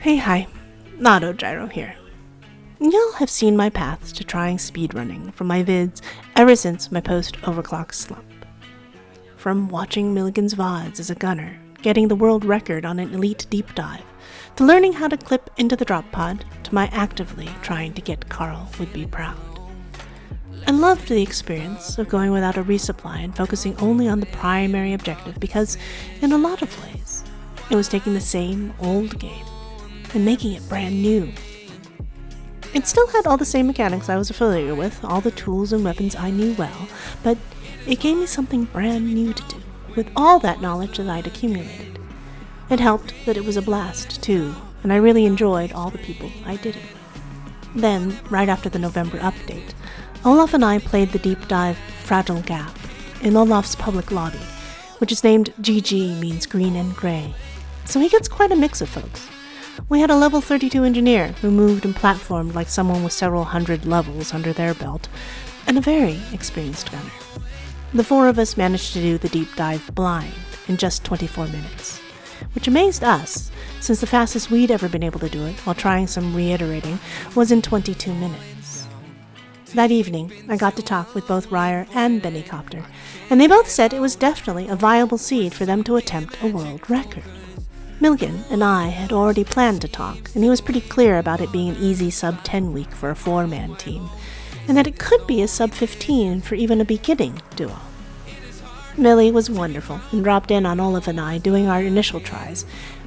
Hi, AutoGyro here. Y'all have seen my paths to trying speedrunning from my vids ever since my post-overclock slump. From watching Milligan's VODs as a gunner, getting the world record on an elite deep dive, to learning how to clip into the drop pod, to my actively trying to get Carl would be proud. I loved the experience of going without a resupply and focusing only on the primary objective because, in a lot of ways, it was taking the same old game and making it brand new. It still had all the same mechanics I was familiar with, all the tools and weapons I knew well, but it gave me something brand new to do, with all that knowledge that I'd accumulated. It helped that it was a blast, too, and I really enjoyed all the people I did it with. Then, right after the November update, Olaf and I played the deep dive Fragile Gap in Olaf's public lobby, which is named GG means green and gray, so he gets quite a mix of folks. We had a level 32 engineer who moved and platformed like someone with several hundred levels under their belt, and a very experienced gunner. The four of us managed to do the deep dive blind in just 24 minutes, which amazed us, since the fastest we'd ever been able to do it, while trying some reiterating, was in 22 minutes. That evening, I got to talk with both Ryer and Bennycopter, and they both said it was definitely a viable seed for them to attempt a world record. Milligan and I had already planned to talk, and he was pretty clear about it being an easy sub-10 week for a 4-man team, and that it could be a sub-15 for even a beginning duo. Millie was wonderful and dropped in on Olaf and I doing our initial tries,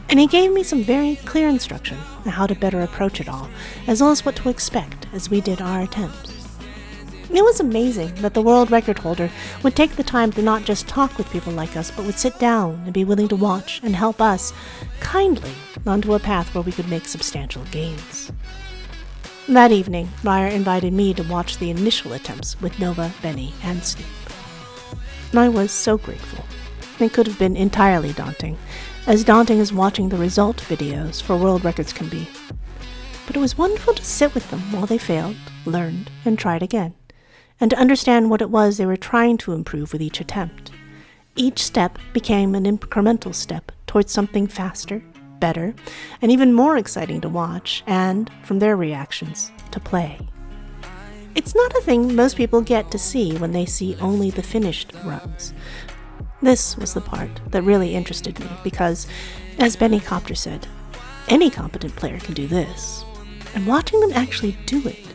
and he gave me some very clear instruction on how to better approach it all, as well as what to expect as we did our attempts. It was amazing that the world record holder would take the time to not just talk with people like us, but would sit down and be willing to watch and help us, kindly, onto a path where we could make substantial gains. That evening, Ryer invited me to watch the initial attempts with Nova, Benny, and Snoop. And I was so grateful. It could have been entirely daunting as watching the result videos for world records can be. But it was wonderful to sit with them while they failed, learned, and tried again, and to understand what it was they were trying to improve with each attempt. Each step became an incremental step towards something faster, better, and even more exciting to watch, and, from their reactions, to play. It's not a thing most people get to see when they see only the finished runs. This was the part that really interested me because, as Bennycopter said, any competent player can do this. And watching them actually do it,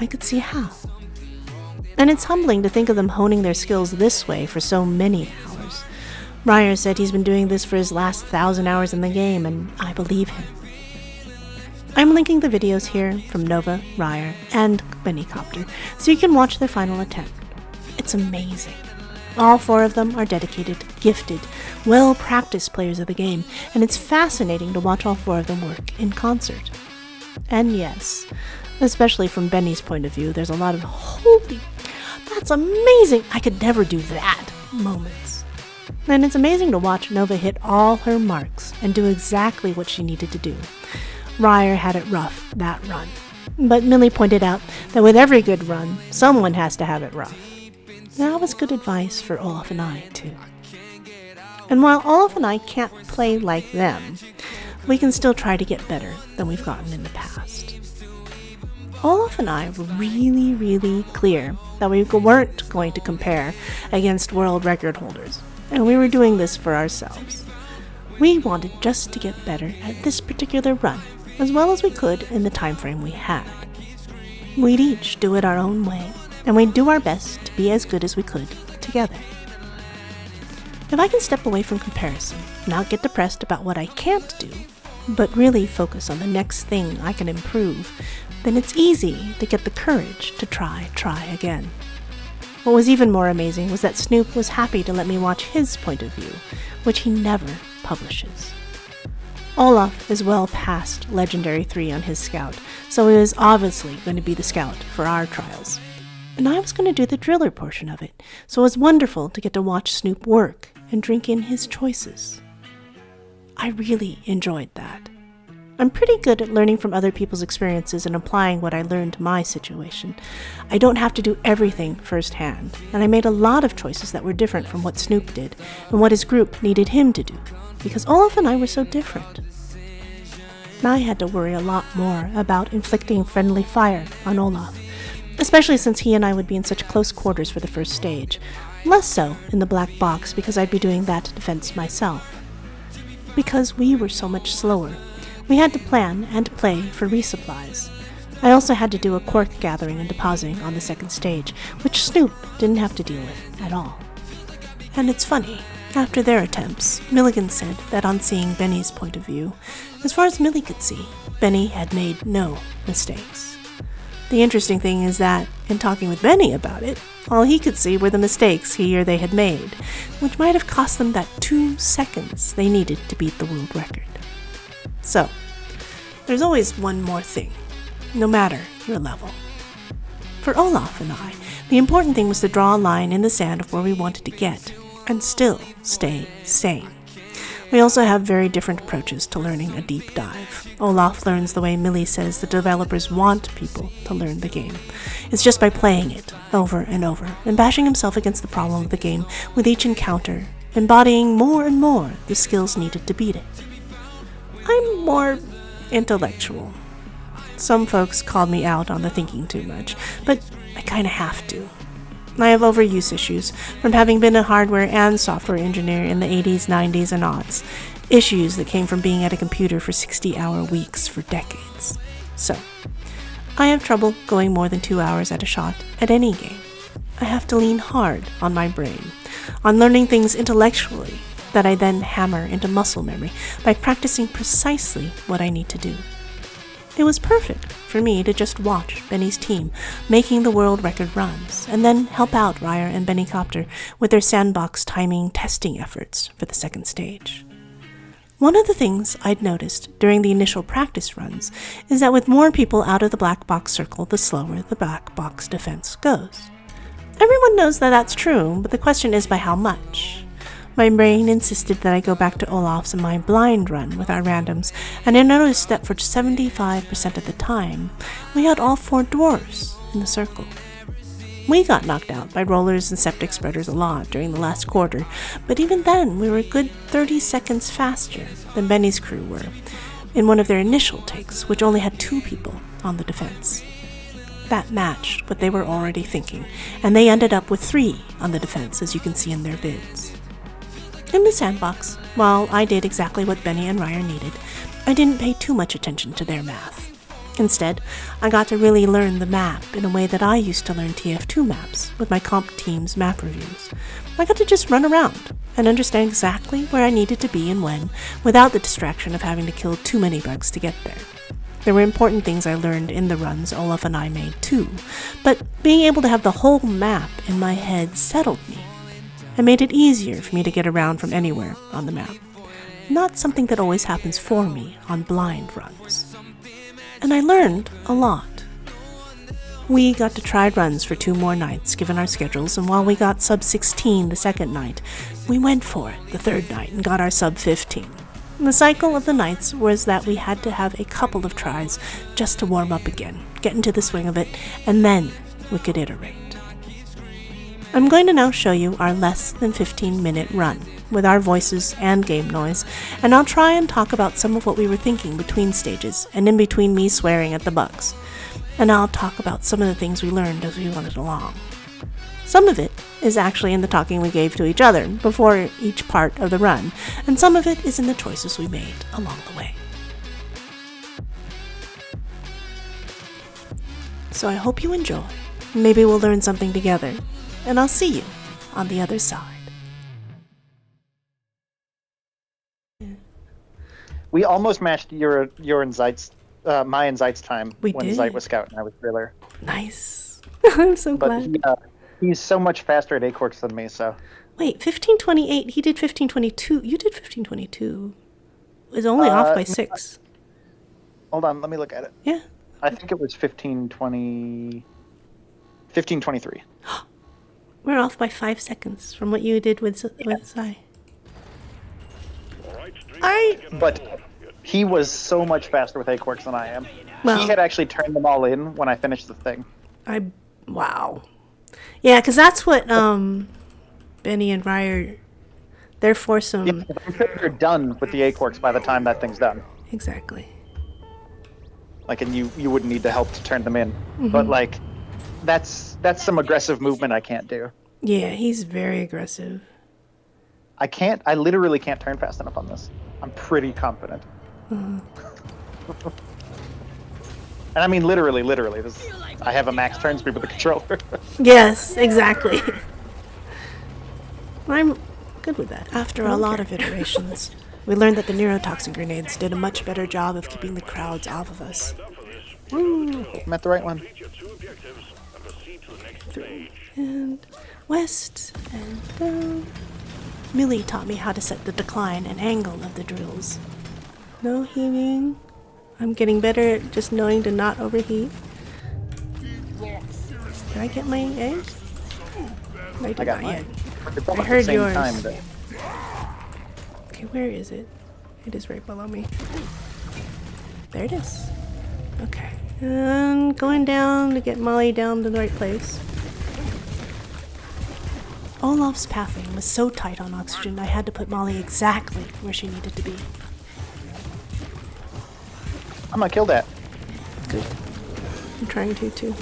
I could see how. And it's humbling to think of them honing their skills this way for so many hours. Ryer said he's been doing this for his last 1,000 hours in the game, and I believe him. I'm linking the videos here from Nova, Ryer, and Bennycopter, so you can watch their final attempt. It's amazing. All four of them are dedicated, gifted, well-practiced players of the game, and it's fascinating to watch all four of them work in concert. And yes, especially from Benny's point of view, there's a lot of holy, that's amazing, I could never do that moments. And it's amazing to watch Nova hit all her marks and do exactly what she needed to do. Ryer had it rough that run, but Millie pointed out that with every good run, someone has to have it rough. That was good advice for Olaf and I, too. And while Olaf and I can't play like them, we can still try to get better than we've gotten in the past. Olaf and I were really clear that we weren't going to compare against world record holders, and we were doing this for ourselves. We wanted just to get better at this particular run, as well as we could in the time frame we had. We'd each do it our own way, and we'd do our best to be as good as we could together. If I can step away from comparison, not get depressed about what I can't do, but really focus on the next thing I can improve, then it's easy to get the courage to try again. What was even more amazing was that Snoop was happy to let me watch his point of view, which he never publishes. Olaf is well past Legendary 3 on his scout, so he was obviously going to be the scout for our trials. And I was going to do the driller portion of it, so it was wonderful to get to watch Snoop work and drink in his choices. I really enjoyed that. I'm pretty good at learning from other people's experiences and applying what I learned to my situation. I don't have to do everything firsthand, and I made a lot of choices that were different from what Snoop did and what his group needed him to do, because Olaf and I were so different. I had to worry a lot more about inflicting friendly fire on Olaf, especially since he and I would be in such close quarters for the first stage. Less so in the black box because I'd be doing that defense myself. Because we were so much slower, we had to plan and play for resupplies. I also had to do a quirk gathering and depositing on the second stage, which Snoop didn't have to deal with at all. And it's funny, after their attempts, Milligan said that on seeing Benny's point of view, as far as Millie could see, Benny had made no mistakes. The interesting thing is that, in talking with Benny about it, all he could see were the mistakes he or they had made, which might have cost them that 2 seconds they needed to beat the world record. So, there's always one more thing, no matter your level. For Olaf and I, the important thing was to draw a line in the sand of where we wanted to get, and still stay sane. We also have very different approaches to learning a deep dive. Olaf learns the way Millie says the developers want people to learn the game. It's just by playing it over and over, and bashing himself against the problem of the game with each encounter, embodying more and more the skills needed to beat it. I'm more intellectual. Some folks called me out on the thinking too much, but I kinda have to. I have overuse issues from having been a hardware and software engineer in the 80s, 90s, and aughts. Issues that came from being at a computer for 60-hour weeks for decades. So, I have trouble going more than 2 hours at a shot at any game. I have to lean hard on my brain, on learning things intellectually that I then hammer into muscle memory by practicing precisely what I need to do. It was perfect for me to just watch Benny's team making the world record runs, and then help out Ryer and Benny Copter with their sandbox timing testing efforts for the second stage. One of the things I'd noticed during the initial practice runs is that with more people out of the black box circle, the slower the black box defense goes. Everyone knows that that's true, but the question is by how much? My brain insisted that I go back to Olaf's and my blind run with our randoms, and I noticed that for 75% of the time, we had all 4 dwarves in the circle. We got knocked out by rollers and septic spreaders a lot during the last quarter, but even then we were a good 30 seconds faster than Benny's crew were in one of their initial takes, which only had 2 people on the defense. That matched what they were already thinking, and they ended up with 3 on the defense, as you can see in their vids. In the sandbox, while I did exactly what Benny and Ryer needed, I didn't pay too much attention to their math. Instead, I got to really learn the map in a way that I used to learn TF2 maps with my comp team's map reviews. I got to just run around and understand exactly where I needed to be and when, without the distraction of having to kill too many bugs to get there. There were important things I learned in the runs Olaf and I made too, but being able to have the whole map in my head settled me. It made it easier for me to get around from anywhere on the map. Not something that always happens for me on blind runs. And I learned a lot. We got to try runs for 2 more nights given our schedules, and while we got sub 16 the second night, we went for it the third night and got our sub 15. The cycle of the nights was that we had to have a couple of tries just to warm up again, get into the swing of it, and then we could iterate. I'm going to now show you our less than 15-minute run, with our voices and game noise, and I'll try and talk about some of what we were thinking between stages, and in between me swearing at the bugs. And I'll talk about some of the things we learned as we went along. Some of it is actually in the talking we gave to each other before each part of the run, and some of it is in the choices we made along the way. So I hope you enjoy. Maybe we'll learn something together, and I'll see you on the other side. We almost matched your and Zeit's, my and Zeit's time We when did. Zeit was scout and I was driller. Nice. I'm so But glad. he's so much faster at A-Quirks than me, so. Wait, 1528, he did 1522. You did 1522. It was only off by 6. Hold on, let me look at it. Yeah. I think it was 1523. We're off by 5 seconds from what you did with Sai. Alright. But he was so much faster with A-Quirks than I am. Well, He had actually turned them all in when I finished the thing. Wow. Yeah, because that's what Benny and Ryer, their foursome. Yeah, I'm sure you're done with the A-Quirks by the time that thing's done. Exactly. like, and you wouldn't need the help to turn them in. But like, that's some aggressive movement I can't do. Yeah, he's very aggressive. I literally can't turn fast enough on this. I'm pretty confident. And I mean literally. I have a max turn speed with the controller. Yes, exactly. I'm good with that. After a lot of iterations, we learned that the neurotoxin grenades did a much better job of keeping the crowds off of us. Woo! I'm at the right one. And west and down. Millie taught me how to set the decline and angle of the drills. No heaving. I'm getting better at just knowing to not overheat. Did I get my egg? I did got not mine. yet. I heard yours. Okay, where is it? It is right below me. There it is. Okay. And going down to get Molly down to the right place. Olaf's pathing was so tight on oxygen, I had to put Molly exactly where she needed to be. I'm gonna kill that. Good. I'm trying to, too.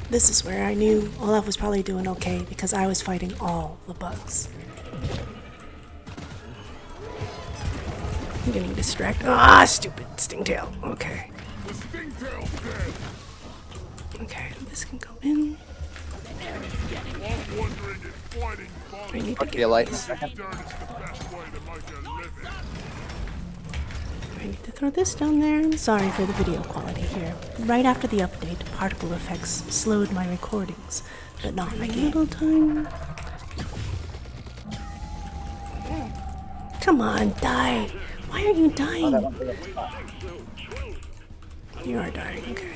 This is where I knew Olaf was probably doing okay, because I was fighting all the bugs. I'm getting distracted. Ah, stupid stingtail. Okay. Okay, this can go in. I need to get light. this. I need to throw this down there. I'm sorry for the video quality here. Right after the update, particle effects slowed my recordings, but not my game. Little time. Come on, die. Why are you dying? You are dying, okay.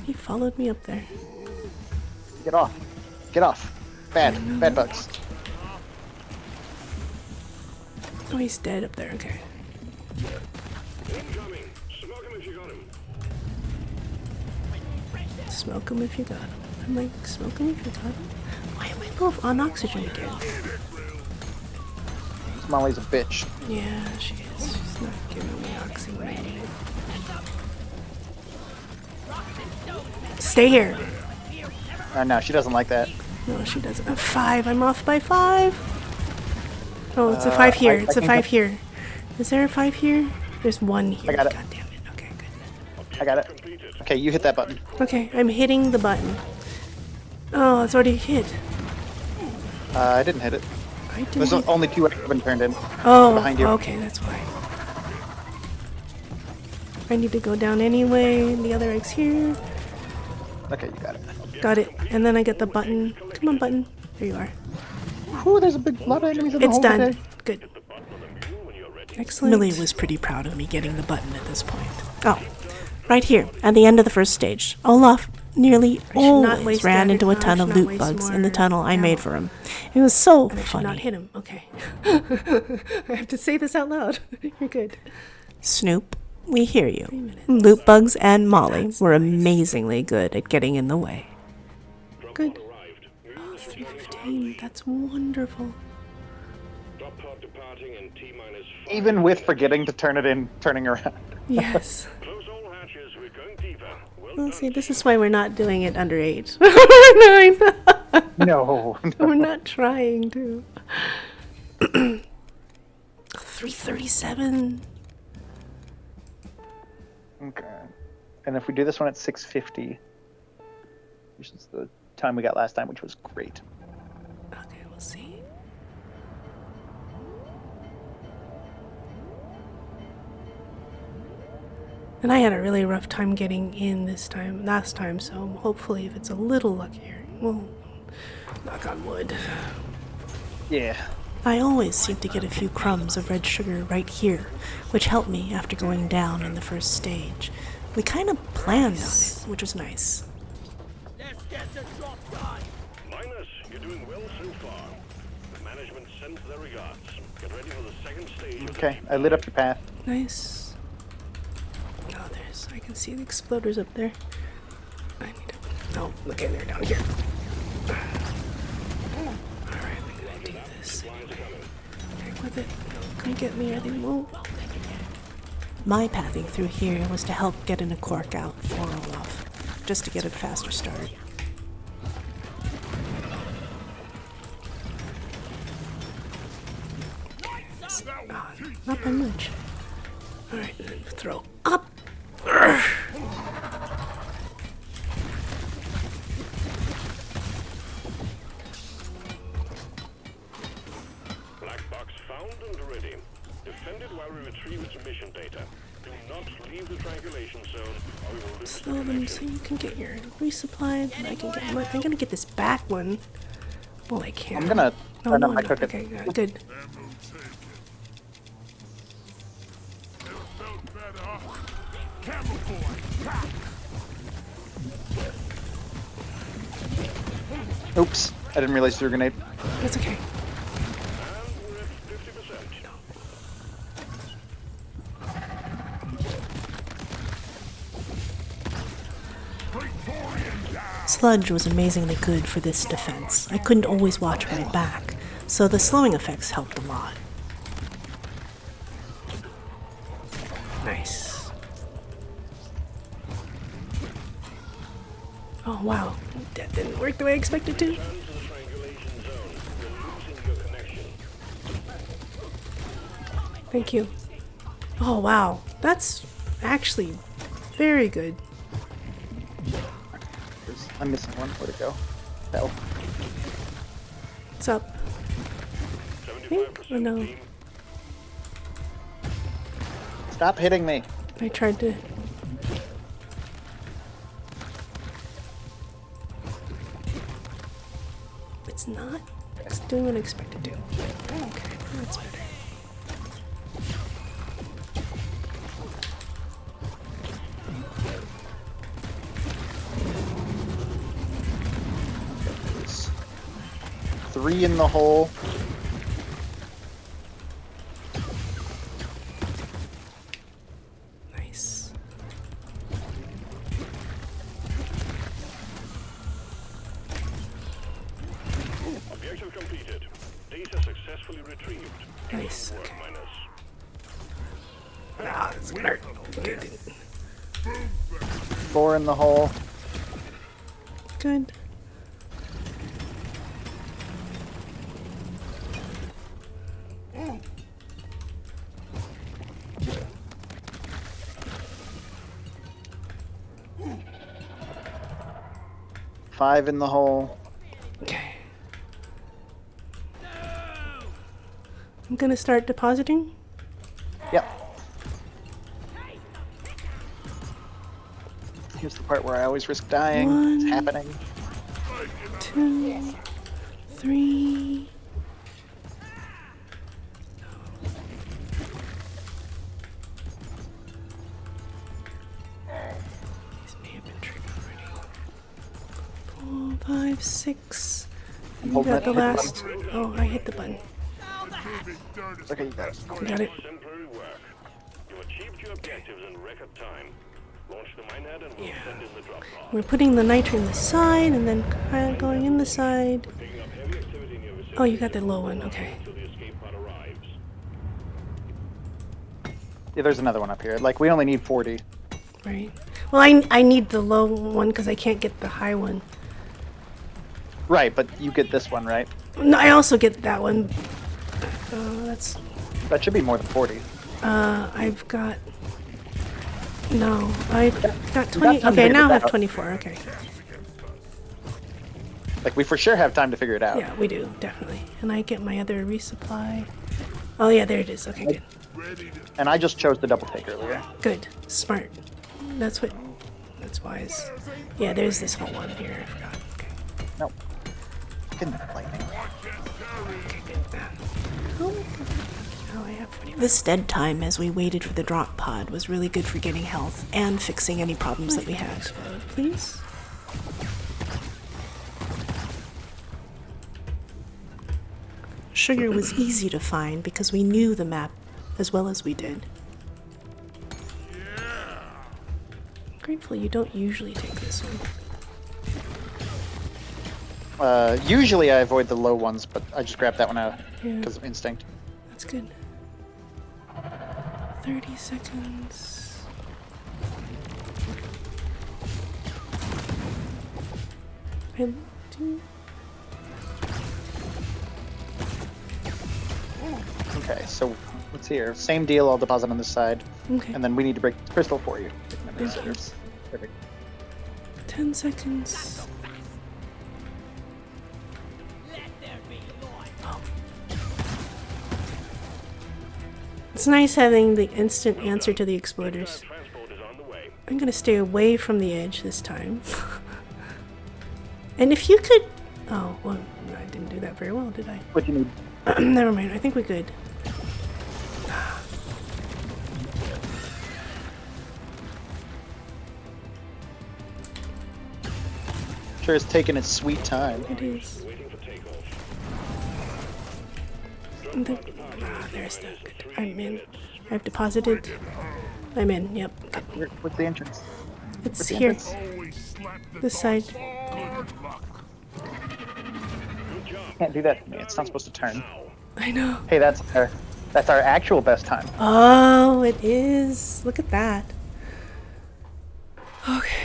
He followed me up there. Get off. Get off. Bad bugs. Oh, he's dead up there, okay. Smoke him if you got him. I'm like, smoke him if you got him? Why am I low on oxygen again? Molly's a bitch. Yeah, she is. She's not giving me oxy when I need it. Stay here. No, she doesn't like that. No, she doesn't. A 5. I'm off by 5. Oh, it's a 5 here. It's a 5 here. Is there a 5 here? There's 1 here. I got it. God damn it. Okay, good. I got it. Okay, you hit that button. Okay, I'm hitting the button. Oh, it's already hit. I didn't hit it. I didn't. There's only 2 eggs have been turned in. Oh, behind you. Okay, that's why. I need to go down anyway. The other egg's here. Okay, you got it. Got it. And then I get the button. Come on, button. There you are. Whew, there's a big lot of enemies in the It's hole done. today. Good. Excellent. Millie was pretty proud of me getting the button at this point. Oh, right here, at the end of the first stage. Olaf nearly always ran into a ton of loot bugs in the tunnel I made for him. It was so funny. I should not hit him. Okay. I have to say this out loud. You're good. Snoop, we hear you. Loot bugs and Molly were amazingly good at getting in the way. Good. Oh, 3:15. That's wonderful. Even with forgetting to turn it in, turning around. Yes. Well, see, this is why we're not doing it under 8. No. We're not trying to. 3:37. Okay. And if we do this one at 6:50, which is the time we got last time, which was great. Okay, we'll see. And I had a really rough time getting in last time, so hopefully if it's a little luckier, well, knock on wood. Yeah. I always seem to get a few crumbs of red sugar right here, which helped me after going down in the first stage. We kind of planned on it, which was nice. Let's get the job done. Linus, you're doing well so far. The management sends their regards. Get ready for the second stage. Okay, I lit up your path. Nice. Oh, I can see the exploders up there. I need to, oh, okay, they're down here. Alright, we're gonna do this. this anyway. Heck with it. Come get me or they won't. My pathing through here was to help getting a cork out for Olaf, just to get a faster start. Not by much. Alright, then throw up. Black box found and ready. Defend it while we retrieve its mission data. Do not leave the triangulation zone or we will lose Slow them so you can get your resupply. And I can get my, I'm gonna get this back one. Well, I can't. I'm gonna Oh, turn no, up my no. cooking. Okay, good. Oops, I didn't realize you threw a grenade. That's okay. And we're at 50%. Sludge was amazingly good for this defense. I couldn't always watch my back, so the slowing effects helped a lot. Nice. Oh wow, that didn't work the way I expected to. Turn to the triangulation zone. We're losing your connection. Thank you. Oh wow, that's actually very good. I'm missing one. Where'd it go? Hell. What's up? 75% Oh no, team. Stop hitting me. I tried to. It's not. It's doing what I expected to. Okay, that's better. There's 3 in the hole. Nice. Objective completed. Data successfully retrieved. Nice. Work Okay. minus. Ah, that's gonna hurt. Good. 4 in the hole. Good. Five in the hole. Okay. I'm gonna start depositing. Yep. Here's the part where I always risk dying. It's One. happening. 2, 3. These may have been triggered already. 4, 5, 6. You Hold got that, the hit the last. Oh, I hit the button. Okay, you got it. Got it. Exemplary work. You achieved your objectives in record time. Launch the minehead and we'll send in the drop pod. We're putting the nitro in the side and then kind of going in the side. Picking up heavy activity in your vicinity. Oh, you got the low one. Okay. Until the escape pod arrives. Yeah, there's another one up here. Like, we only need 40. Right. Well, I need the low one because I can't get the high one. Right, but you get this one, right? No, I also get that one. That's. That should be more than 40. I've got. No, I've got 20. time to Okay, figure now I this have out. 24. Okay. Like, we for sure have time to figure it out. Yeah, we do, definitely. And I get my other resupply. Oh, yeah, there it is. Okay, good. And I just chose the double take earlier. Good. Smart. That's what. That's wise. Yeah, there's this whole one here. I forgot. Okay. Nope. Fucking lightning. Okay, good. Oh, I have 40. This dead time as we waited for the drop pod was really good for getting health and fixing any problems that we had. Explode, please. Sugar was easy to find because we knew the map as well as we did. Grateful you don't usually take this one. Usually I avoid the low ones, but I just grabbed that one out Yeah. because of instinct. That's good. 30 seconds. And two. Okay, so what's here? Same deal, I'll deposit on this side. Okay. And then we need to break this crystal for you. Thank you. Perfect. 10 seconds. Let there be light. Oh. It's nice having the instant answer to the exploders. Transport is on the way. I'm gonna stay away from the edge this time. And if you could... Oh, well, I didn't do that very well, did I? What do you need? Never mind, I think we're good. Sure, it's taking its sweet time. It is. Waiting for takeoff. There's the... I'm in. I've deposited. I'm in, yep. Good. What's the entrance? It's the here. entrance? This side. Can't do that to me. It's not supposed to turn. I know. Hey, that's our actual best time. Oh, it is. Look at that. Okay.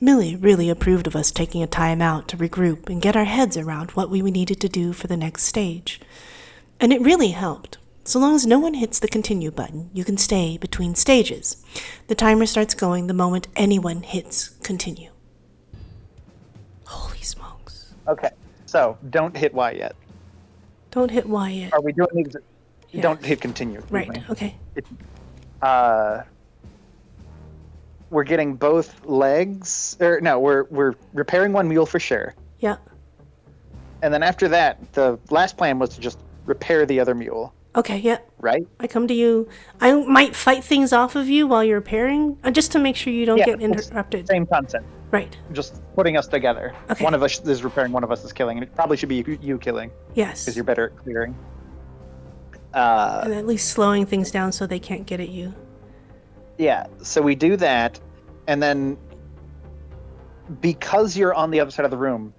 Millie really approved of us taking a time out to regroup and get our heads around what we needed to do for the next stage. And it really helped. So long as no one hits the continue button, you can stay between stages. The timer starts going the moment anyone hits continue. Holy smokes. Okay, so don't hit Y yet. Don't hit Y yet. Are we doing these? Yeah. Don't hit continue. Right, Excuse me. okay. We're getting both legs. Or no, we're repairing one mule for sure. Yeah. And then after that, the last plan was to just repair the other mule, Okay, yeah. right? I come to you. I might fight things off of you while you're repairing, just to make sure you don't Yeah, get it's interrupted. Same concept. Right. Just putting us together. Okay. One of us is repairing, one of us is killing, and it probably should be you killing Yes. because you're better at clearing. And at least slowing things down so they can't get at you. Yeah, so we do that, and then because you're on the other side of the room,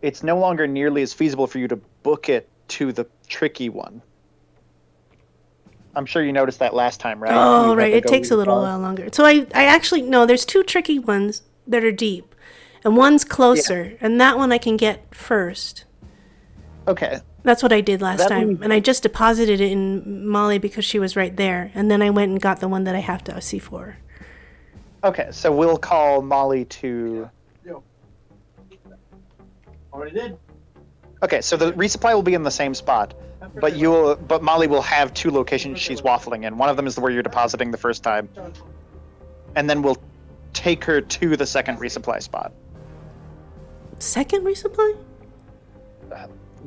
it's no longer nearly as feasible for you to book it to the tricky one. I'm sure you noticed that last time, right? Oh, You had right. to It go takes a little far. while longer. So I actually, no, there's two tricky ones that are deep. And one's closer. And that one I can get first. Okay, That's what I did last That time. one- And I just deposited it in Molly because she was right there. And then I went and got the one that I have to see for. okay, so we'll call Molly to... Already did. Okay, so the resupply will be in the same spot, but Molly will have two locations she's waffling in. One of them is where you're depositing the first time, and then we'll take her to the second resupply spot. Second resupply?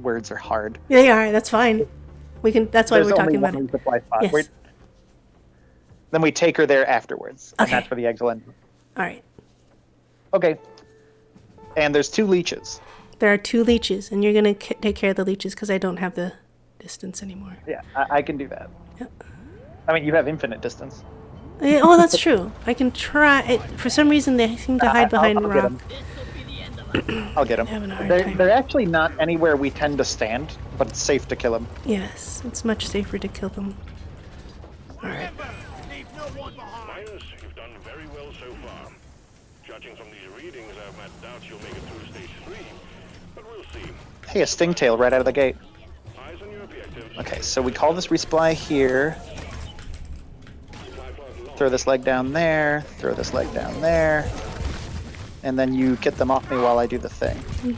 Words are hard. Yeah, yeah, that's fine. We can. That's why There's we're only talking one about it. resupply spot. Yes. Then we take her there afterwards, and Okay. that's where the eggs will end. All right. Okay. And there's two leeches. There are two leeches, and you're gonna take care of the leeches because I don't have the distance anymore. Yeah, I can do that. Yep. I mean, you have infinite distance. Yeah, oh, that's true. I can try. It, for some reason, they seem to hide behind I'll get rock. 'em. I'll get them. Having a hard They're, time. they're actually not anywhere we tend to stand, but it's safe to kill them. Yes, it's much safer to kill them. All right. Leave no one behind. Minus, you've done very well so far. Judging from these readings, I have not doubt you'll make it through stage 3, but we'll see. Hey, a stingtail right out of the gate. Eyes on your objectives. Okay, so we call this resupply here. Throw this leg down there. Throw this leg down there. And then you get them off me while I do the thing. We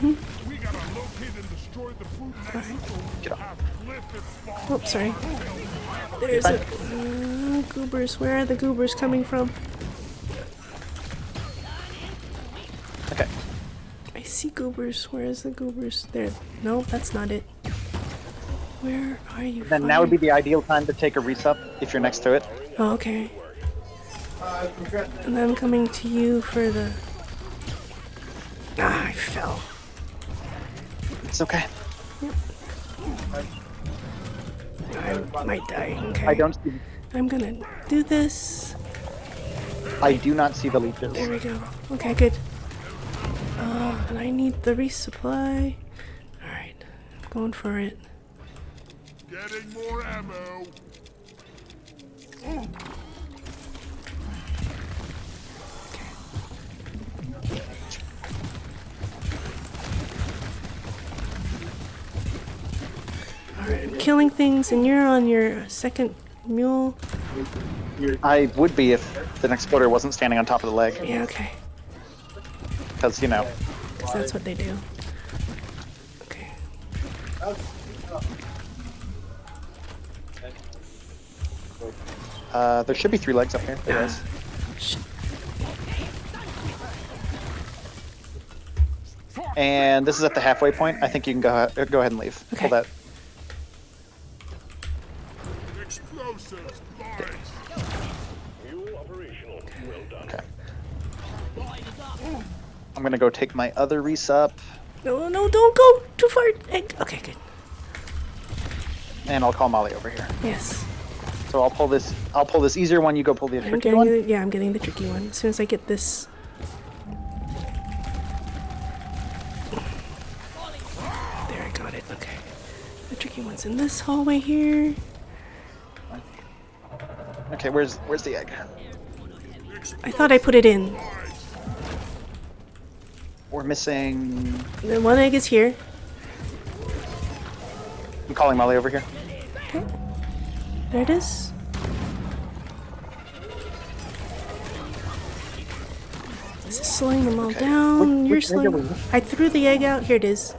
gotta locate and destroy the food nexus or Get off. have Cliff fall. Oh, sorry. There's a goobers. Where are the goobers coming from? Okay. I see goobers. Where is the goobers? There. No, that's not it. Where are you? Then now would be the ideal time to take a resup if you're next to it. Oh, okay. And I'm coming to you for the. Ah, I fell. It's okay. I might die. Okay. I don't see. I'm gonna do this. I do not see the leeches. There we go. Okay, good. And I need the resupply. Alright, I'm going for it. Getting more ammo. Alright, I'm killing things, and you're on your second mule. I would be if the exploder wasn't standing on top of the leg, Yeah, okay. because, you know. 'Cause that's what they do. Okay. There should be 3 legs up here. There is. Shit. And this is at the halfway point. I think you can go ahead and leave. Okay. Pull that. Explosives. Nice. Mule operational. Well done. Okay. I'm gonna go take my other resup, No, no, don't go too far. Okay, good. and I'll call Molly over here. Yes. So I'll pull this. I'll pull this easier one. You go pull the I'm tricky getting one. yeah, I'm getting the tricky one. As soon as I get this. There, I got it. Okay. The tricky one's in this hallway here. Okay, where's the egg? I thought I put it in. We're missing. The one egg is here. I'm calling Molly over here. Okay. There it is. This is slowing them all down. You're which egg are we slowing. I threw the egg out. Here it is.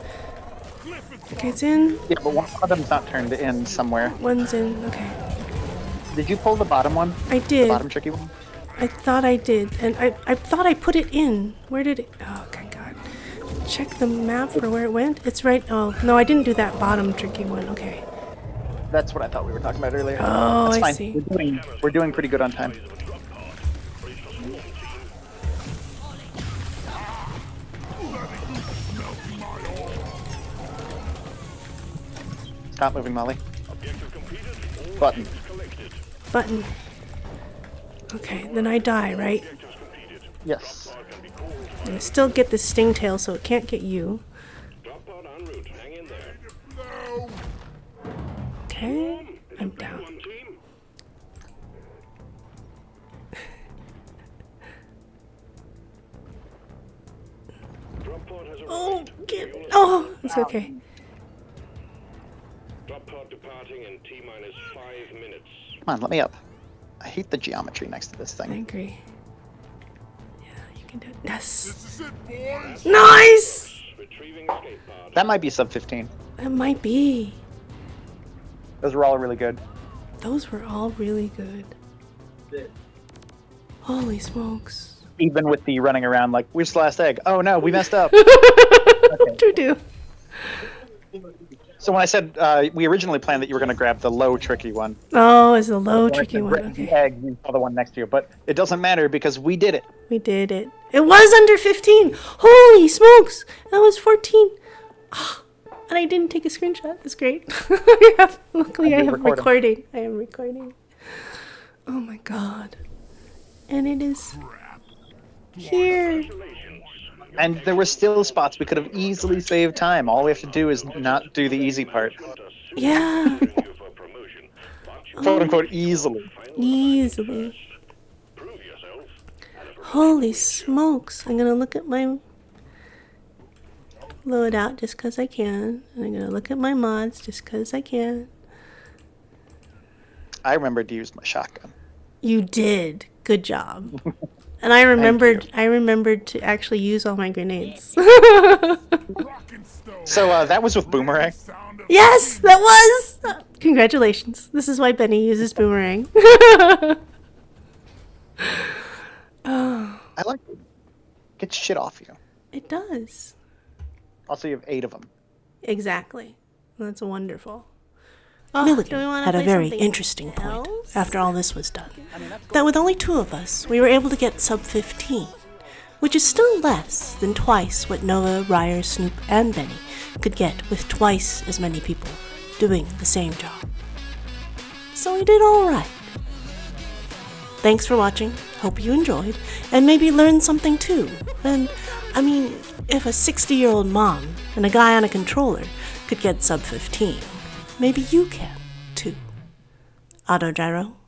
Okay, it's in. Yeah, but one of them's not turned in somewhere. One's in. Okay. Did you pull the bottom one? I The did. bottom tricky one? I thought I did. And I thought I put it in. Where did it? Oh, okay, God. Check the map for where it went. It's right. Oh, no, I didn't do that bottom tricky one. Okay. That's what I thought we were talking about earlier. Oh, That's I fine. see. We're doing pretty good on time. Stop moving, Molly. Objective completed. All Button. items collected. Button. Okay, then I die, right? Objectives completed. Yes. Pod can be called. And I still get the sting tail, so it can't get you. Drop pod en route. Hang in there. No. Okay. I'm down. One team. Drop pod has Oh, arrived. get. Oh, it's okay. Drop pod departing in T-minus 5 minutes. Come on, let me up. I hate the geometry next to this I thing. agree. Yeah, you can do it. Yes. This is it, boys. Nice! Retrieving escape pod. That might be sub 15. That might be. Those were all really good. Those were all really good. Holy smokes. Even with the running around like, where's the last egg? Oh no, we messed up. What to do? So when I said we originally planned that you were going to grab the low tricky one, Oh, it's a low when I tricky said one. grab the Okay. egg, you saw the one next to you, but it doesn't matter because we did it. We did it. It was under 15. Holy smokes. That was 14. Ah, and I didn't take a screenshot. That's great. Luckily, I I'm have recording. recording. I am recording. Oh my god. And it is here. And there were still spots we could have easily saved time. All we have to do is not do the easy part. Yeah. You for promotion. But Quote unquote easily. Easily. prove yourself. Holy smokes. I'm gonna look at my loadout just because I can. And I'm gonna look at my mods just because I can. I remembered to use my shotgun. You did. Good job. And I remembered to actually use all my grenades. Rockin' stone. So that was with Boomerang. Sound of Yes, that was. Congratulations. This is why Benny uses boomerang. I like it. Gets shit off you. It does. Also, you have 8 of them. Exactly. That's wonderful. Do we Milligan wanna had a play very something interesting point else? after all this was done. That with only 2 of us, we were able to get sub 15, which is still less than twice what Nova, Ryer, Snoop, and Benny could get with twice as many people doing the same job. So we did alright. Thanks for watching. Hope you enjoyed, and maybe learned something too. And, I mean, if a 60-year-old mom and a guy on a controller could get sub 15, maybe you can, too. Autogyro.